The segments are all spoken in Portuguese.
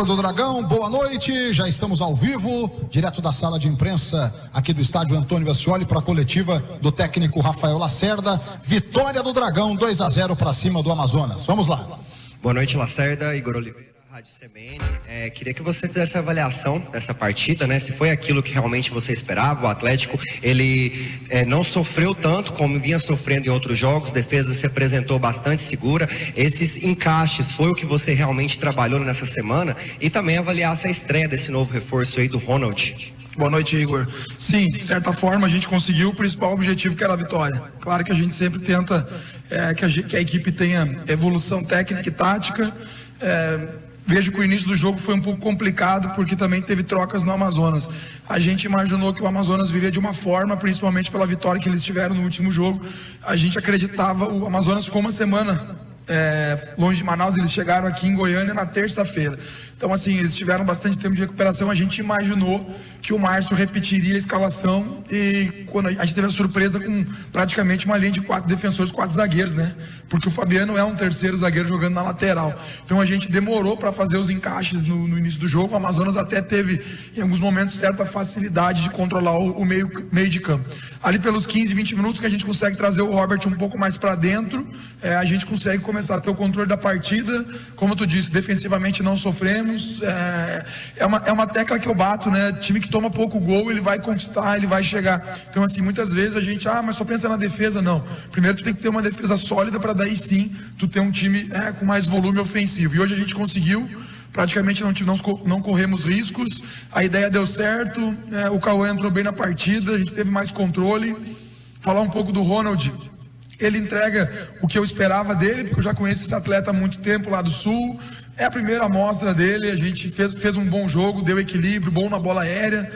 Torcedor do Dragão, boa noite, já estamos ao vivo, direto da sala de imprensa aqui do estádio Antônio Ascioli para a coletiva do técnico Rafael Lacerda. Vitória do Dragão, 2-0 para cima do Amazonas. Vamos lá. Boa noite, Lacerda, Igor Oliveira, Rádio CBN. Queria que você fizesse a avaliação dessa partida, né? Se foi aquilo que realmente você esperava. O Atlético, ele não sofreu tanto como vinha sofrendo em outros jogos, a defesa se apresentou bastante segura. Esses encaixes foi o que você realmente trabalhou nessa semana? E também avaliar essa estreia desse novo reforço aí do Ronald. Boa noite, Igor. Sim, de certa forma a gente conseguiu o principal objetivo, que era a vitória. Claro que a gente sempre tenta que a equipe tenha evolução técnica e tática. Vejo que o início do jogo foi um pouco complicado, porque também teve trocas no Amazonas. A gente imaginou que o Amazonas viria de uma forma, principalmente pela vitória que eles tiveram no último jogo. A gente acreditava, o Amazonas ficou uma semana longe de Manaus, eles chegaram aqui em Goiânia na terça-feira. Então, assim, eles tiveram bastante tempo de recuperação. A gente imaginou que o Márcio repetiria a escalação, e quando a gente teve a surpresa com praticamente uma linha de 4 defensores, 4 zagueiros, né? Porque o Fabiano é um terceiro zagueiro jogando na lateral. Então a gente demorou para fazer os encaixes no início do jogo. O Amazonas até teve, em alguns momentos, certa facilidade de controlar o meio de campo. Ali pelos 15, 20 minutos que a gente consegue trazer o Robert um pouco mais para dentro, a gente consegue começar a ter o controle da partida. Como tu disse, defensivamente não sofremos. É uma tecla que eu bato, né? Time que toma pouco gol, ele vai conquistar, ele vai chegar. Então, assim, muitas vezes a gente, mas só pensa na defesa. Não. Primeiro tu tem que ter uma defesa sólida para daí sim tu ter um time com mais volume ofensivo. E hoje a gente conseguiu, praticamente não corremos riscos, a ideia deu certo, o Cauê entrou bem na partida, a gente teve mais controle. Falar um pouco do Ronald, ele entrega o que eu esperava dele, porque eu já conheço esse atleta há muito tempo lá do Sul. É a primeira amostra dele, a gente fez um bom jogo, deu equilíbrio, bom na bola aérea,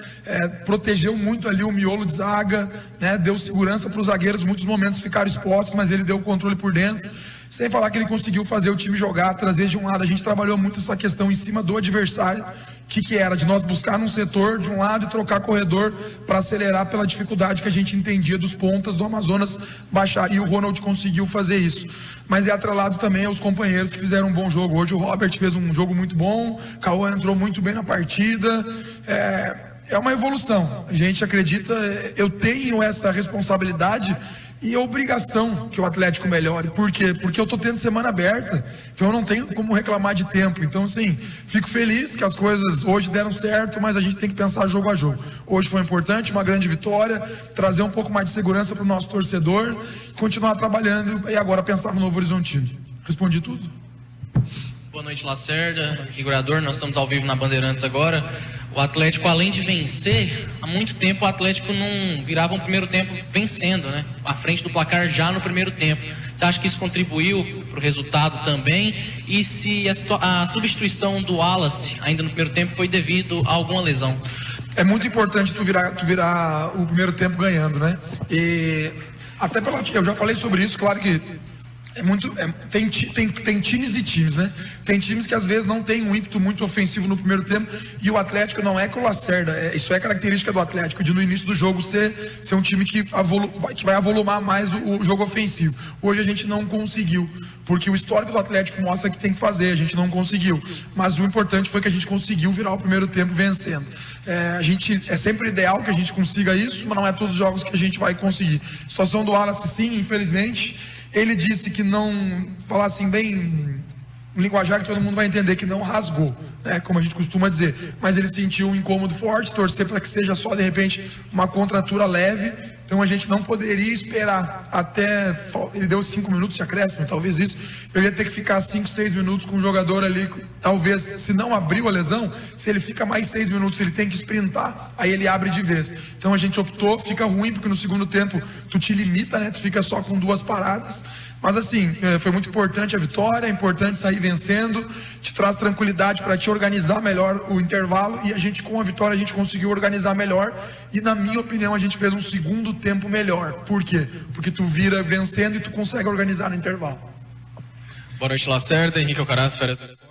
protegeu muito ali o miolo de zaga, né, deu segurança para os zagueiros, muitos momentos ficaram expostos, mas ele deu o controle por dentro. Sem falar que ele conseguiu fazer o time jogar, trazer de um lado. A gente trabalhou muito essa questão em cima do adversário, que era de nós buscar num setor de um lado e trocar corredor para acelerar pela dificuldade que a gente entendia dos pontas do Amazonas baixar, e o Ronald conseguiu fazer isso. Mas é atrelado também aos companheiros que fizeram um bom jogo. Hoje o Robert fez um jogo muito bom, o Cauã entrou muito bem na partida. É uma evolução, a gente acredita, eu tenho essa responsabilidade e a obrigação que o Atlético melhore. Por quê? Porque eu tô tendo semana aberta, então eu não tenho como reclamar de tempo. Então, assim, fico feliz que as coisas hoje deram certo, mas a gente tem que pensar jogo a jogo. Hoje foi importante, uma grande vitória, trazer um pouco mais de segurança para o nosso torcedor, continuar trabalhando e agora pensar no Novo Horizontino. Respondi tudo? Boa noite, Lacerda, figurador, nós estamos ao vivo na Bandeirantes agora. O Atlético, além de vencer, há muito tempo o Atlético não virava um primeiro tempo vencendo, né? À frente do placar já no primeiro tempo. Você acha que isso contribuiu para o resultado também? E se a substituição do Wallace, ainda no primeiro tempo, foi devido a alguma lesão? É muito importante tu virar o primeiro tempo ganhando, né? E até eu já falei sobre isso, claro que tem times e times, né? Tem times que às vezes não tem um ímpeto muito ofensivo no primeiro tempo, e o Atlético não é com o Lacerda, isso é característica do Atlético, de no início do jogo ser um time que vai avolumar mais o jogo ofensivo. Hoje a gente não conseguiu, porque o histórico do Atlético mostra que tem que fazer, a gente não conseguiu. Mas o importante foi que a gente conseguiu virar o primeiro tempo vencendo. É sempre ideal que a gente consiga isso, mas não é todos os jogos que a gente vai conseguir. Situação do Wallace, sim, infelizmente. Ele disse que não, falar assim bem, um linguajar que todo mundo vai entender, que não rasgou, né, como a gente costuma dizer, mas ele sentiu um incômodo forte, torcer para que seja só de repente uma contratura leve. Então a gente não poderia esperar até, ele deu 5 minutos de acréscimo, talvez isso, eu ia ter que ficar 5, 6 minutos com o jogador ali, talvez, se não abriu a lesão, se ele fica mais 6 minutos, ele tem que sprintar, aí ele abre de vez. Então a gente optou, fica ruim, porque no segundo tempo tu te limita, né, tu fica só com 2 paradas, mas assim, foi muito importante a vitória, é importante sair vencendo, te traz tranquilidade para te organizar melhor o intervalo, e a gente, com a vitória, a gente conseguiu organizar melhor, e na minha opinião a gente fez um segundo tempo melhor. Por quê? Porque tu vira vencendo e tu consegue organizar no intervalo. Boa noite, Lacerda, Henrique Alcaraz, Férias do Esporte.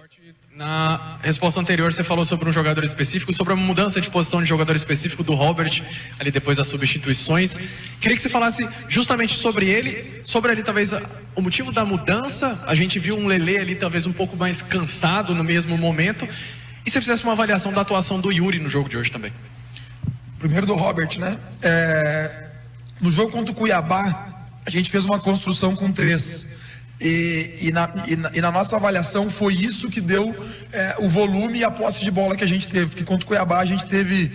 Na resposta anterior você falou sobre um jogador específico, sobre a mudança de posição de jogador específico do Robert, ali depois das substituições. Queria que você falasse justamente sobre ele, sobre ali talvez o motivo da mudança. A gente viu um Lelê ali talvez um pouco mais cansado no mesmo momento. E se fizesse uma avaliação da atuação do Yuri no jogo de hoje também? Primeiro do Robert, né? No jogo contra o Cuiabá, a gente fez uma construção com 3. E na nossa avaliação foi isso que deu o volume e a posse de bola que a gente teve. Porque contra o Cuiabá a gente teve,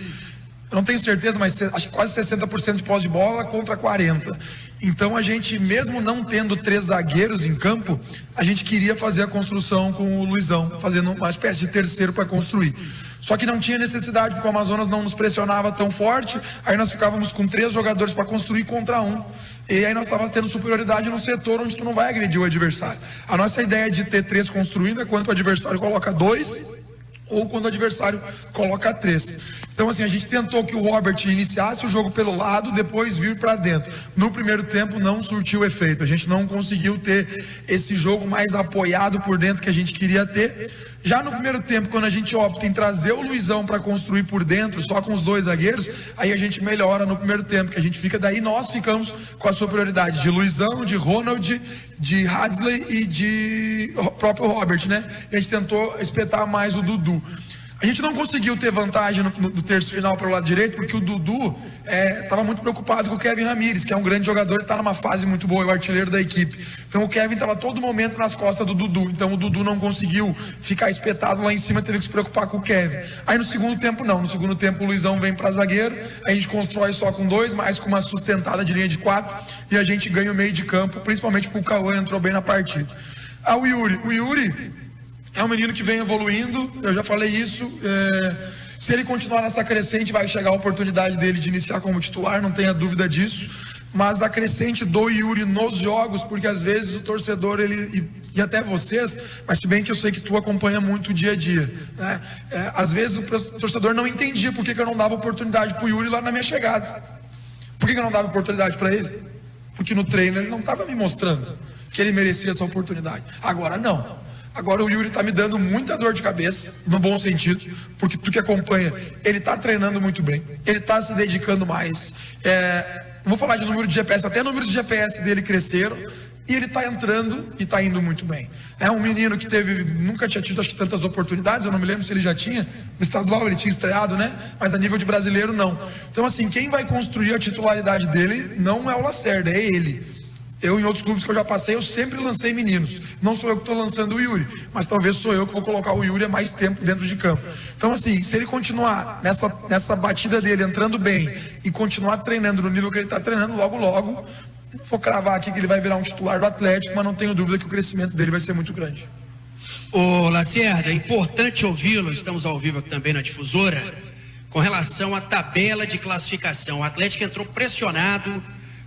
eu não tenho certeza, mas acho que quase 60% de posse de bola contra 40%. Então a gente, mesmo não tendo 3 zagueiros em campo, a gente queria fazer a construção com o Luizão, fazendo uma espécie de terceiro para construir. Só que não tinha necessidade, porque o Amazonas não nos pressionava tão forte, aí nós ficávamos com 3 jogadores para construir contra 1. E aí nós estávamos tendo superioridade no setor onde tu não vai agredir o adversário. A nossa ideia de ter 3 construindo é quando o adversário coloca 2 ou quando o adversário coloca 3. Então assim, a gente tentou que o Robert iniciasse o jogo pelo lado, depois vir para dentro. No primeiro tempo não surtiu efeito, a gente não conseguiu ter esse jogo mais apoiado por dentro que a gente queria ter. Já no primeiro tempo, quando a gente opta em trazer o Luizão para construir por dentro, só com os 2 zagueiros, aí a gente melhora no primeiro tempo, que a gente fica, daí nós ficamos com a superioridade de Luizão, de Ronald, de Hadley e de próprio Robert, né? E a gente tentou espetar mais o Dudu. A gente não conseguiu ter vantagem no terço final para o lado direito, porque o Dudu estava muito preocupado com o Kevin Ramírez, que é um grande jogador e está numa fase muito boa, é o artilheiro da equipe. Então o Kevin estava todo momento nas costas do Dudu, então o Dudu não conseguiu ficar espetado lá em cima, teve que se preocupar com o Kevin. Aí no segundo tempo não, no segundo tempo o Luizão vem para zagueiro, a gente constrói só com 2, mais com uma sustentada de linha de 4, e a gente ganha o meio de campo, principalmente porque o Cauã entrou bem na partida. O Yuri é um menino que vem evoluindo, eu já falei isso, se ele continuar nessa crescente vai chegar a oportunidade dele de iniciar como titular, não tenha dúvida disso, mas a crescente do Yuri nos jogos, porque às vezes o torcedor, e até vocês, mas se bem que eu sei que tu acompanha muito o dia a dia, né? Às vezes o torcedor não entendia por que eu não dava oportunidade pro Yuri lá na minha chegada. Por que eu não dava oportunidade para ele? Porque no treino ele não estava me mostrando que ele merecia essa oportunidade. Agora não. Agora o Yuri tá me dando muita dor de cabeça, no bom sentido, porque tu que acompanha, ele tá treinando muito bem, ele tá se dedicando mais. Não vou falar de número de GPS, até o número de GPS dele cresceram, e ele tá entrando e tá indo muito bem. É um menino que nunca tinha tido acho que tantas oportunidades, eu não me lembro se ele já tinha, no estadual ele tinha estreado, né? Mas a nível de brasileiro não. Então assim, quem vai construir a titularidade dele não é o Lacerda, é ele. Eu, em outros clubes que eu já passei, eu sempre lancei meninos. Não sou eu que estou lançando o Yuri, mas talvez sou eu que vou colocar o Yuri há mais tempo dentro de campo. Então, assim, se ele continuar nessa batida dele, entrando bem, e continuar treinando no nível que ele está treinando, logo, não vou cravar aqui que ele vai virar um titular do Atlético, mas não tenho dúvida que o crescimento dele vai ser muito grande. Ô Lacerda, é importante ouvi-lo, estamos ao vivo aqui também na Difusora, com relação à tabela de classificação. O Atlético entrou pressionado,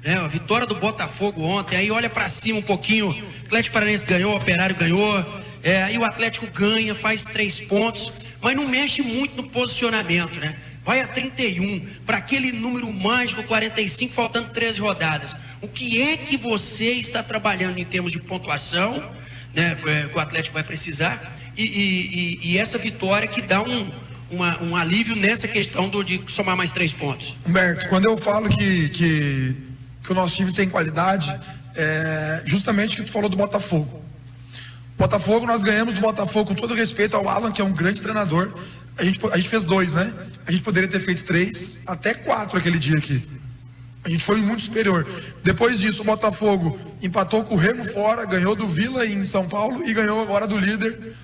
a vitória do Botafogo ontem, aí olha para cima um pouquinho, o Atlético Paranaense ganhou, o Operário ganhou, aí o Atlético ganha, faz 3 pontos, mas não mexe muito no posicionamento, né? Vai a 31, para aquele número mágico, 45, faltando 13 rodadas. O que é que você está trabalhando em termos de pontuação, né, que o Atlético vai precisar, e essa vitória que dá um alívio nessa questão de somar mais 3 pontos? Humberto, quando eu falo que o nosso time tem qualidade, justamente o que tu falou do Botafogo. Botafogo, nós ganhamos do Botafogo, com todo respeito ao Alan, que é um grande treinador. A gente fez 2, né? A gente poderia ter feito 3, até 4 aquele dia aqui. A gente foi muito superior. Depois disso, o Botafogo empatou com o Remo fora, ganhou do Vila em São Paulo e ganhou agora do líder,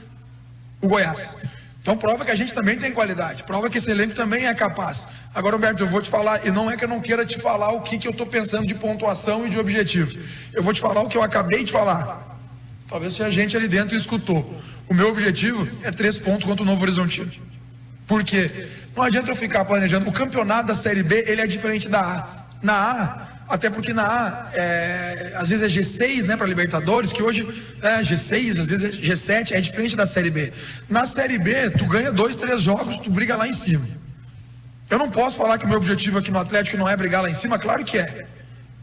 o Goiás. Então prova que a gente também tem qualidade, prova que esse elenco também é capaz. Agora, Humberto, eu vou te falar, e não é que eu não queira te falar o que eu estou pensando de pontuação e de objetivo. Eu vou te falar o que eu acabei de falar. Talvez se a gente ali dentro escutou. O meu objetivo é 3 pontos contra o Novo Horizontino. Por quê? Não adianta eu ficar planejando. O campeonato da Série B, ele é diferente da A. Na A, até porque na A, às vezes é G6, né, para Libertadores, que hoje é G6, às vezes é G7, é diferente da Série B. Na Série B, tu ganha 2, 3 jogos, tu briga lá em cima. Eu não posso falar que o meu objetivo aqui no Atlético não é brigar lá em cima, claro que é.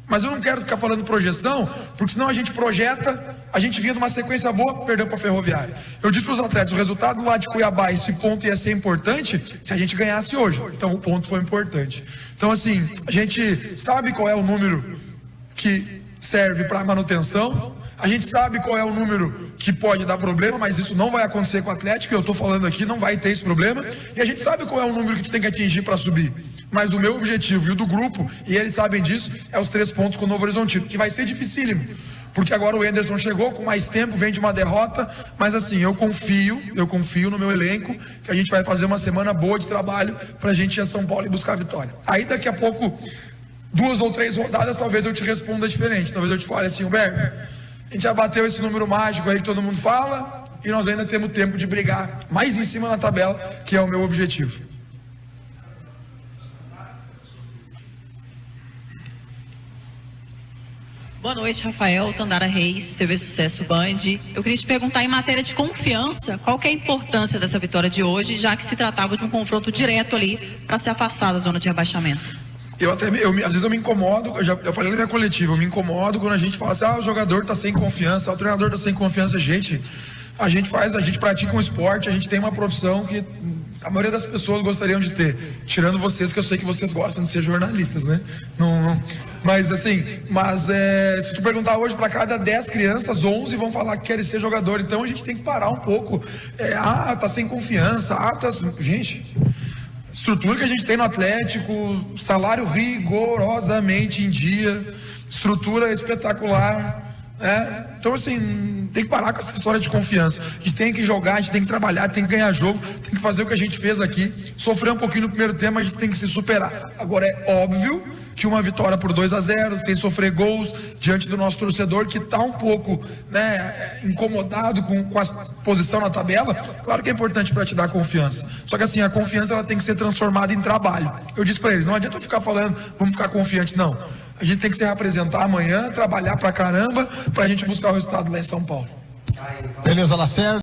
Mas eu não quero ficar falando projeção, porque senão a gente projeta, a gente vinha de uma sequência boa, perdeu para a Ferroviária. Eu disse para os atletas, o resultado lá de Cuiabá, esse ponto ia ser importante se a gente ganhasse hoje. Então o ponto foi importante. Então assim, a gente sabe qual é o número que serve para manutenção, A gente sabe qual é o número que pode dar problema, mas isso não vai acontecer com o Atlético, eu estou falando aqui, não vai ter esse problema. E a gente sabe qual é o número que tu tem que atingir para subir. Mas o meu objetivo e o do grupo, e eles sabem disso, é os 3 pontos com o Novo Horizontino, que vai ser dificílimo. Porque agora o Anderson chegou com mais tempo, vem de uma derrota, mas assim, eu confio no meu elenco, que a gente vai fazer uma semana boa de trabalho pra gente ir a São Paulo e buscar a vitória. Aí daqui a pouco, 2 ou 3 rodadas, talvez eu te responda diferente, talvez eu te fale assim, Humberto, a gente já bateu esse número mágico aí que todo mundo fala, e nós ainda temos tempo de brigar mais em cima na tabela, que é o meu objetivo. Boa noite, Rafael, Tandara Reis, TV Sucesso Band. Eu queria te perguntar, em matéria de confiança, qual que é a importância dessa vitória de hoje, já que se tratava de um confronto direto ali para se afastar da zona de rebaixamento? Às vezes eu me incomodo, eu falei na minha coletiva, eu me incomodo quando a gente fala assim, o jogador tá sem confiança, o treinador tá sem confiança. Gente, a gente pratica um esporte, a gente tem uma profissão que a maioria das pessoas gostariam de ter, tirando vocês, que eu sei que vocês gostam de ser jornalistas, né? Mas assim, se tu perguntar hoje para cada 10 crianças, 11 vão falar que querem ser jogador. Então a gente tem que parar um pouco. Tá sem confiança, gente, estrutura que a gente tem no Atlético, salário rigorosamente em dia, estrutura espetacular. Então assim, tem que parar com essa história de confiança. A gente tem que jogar, a gente tem que trabalhar, tem que ganhar jogo, tem que fazer o que a gente fez aqui, sofrer um pouquinho no primeiro tempo, a gente tem que se superar. Agora é óbvio que uma vitória por 2-0, sem sofrer gols, diante do nosso torcedor que está um pouco incomodado com a posição na tabela, claro que é importante para te dar confiança. Só que assim, a confiança ela tem que ser transformada em trabalho. Eu disse para eles, não adianta eu ficar falando, vamos ficar confiante, não. A gente tem que se representar amanhã, trabalhar pra caramba, pra gente buscar o resultado lá em São Paulo. Beleza, Lacerda.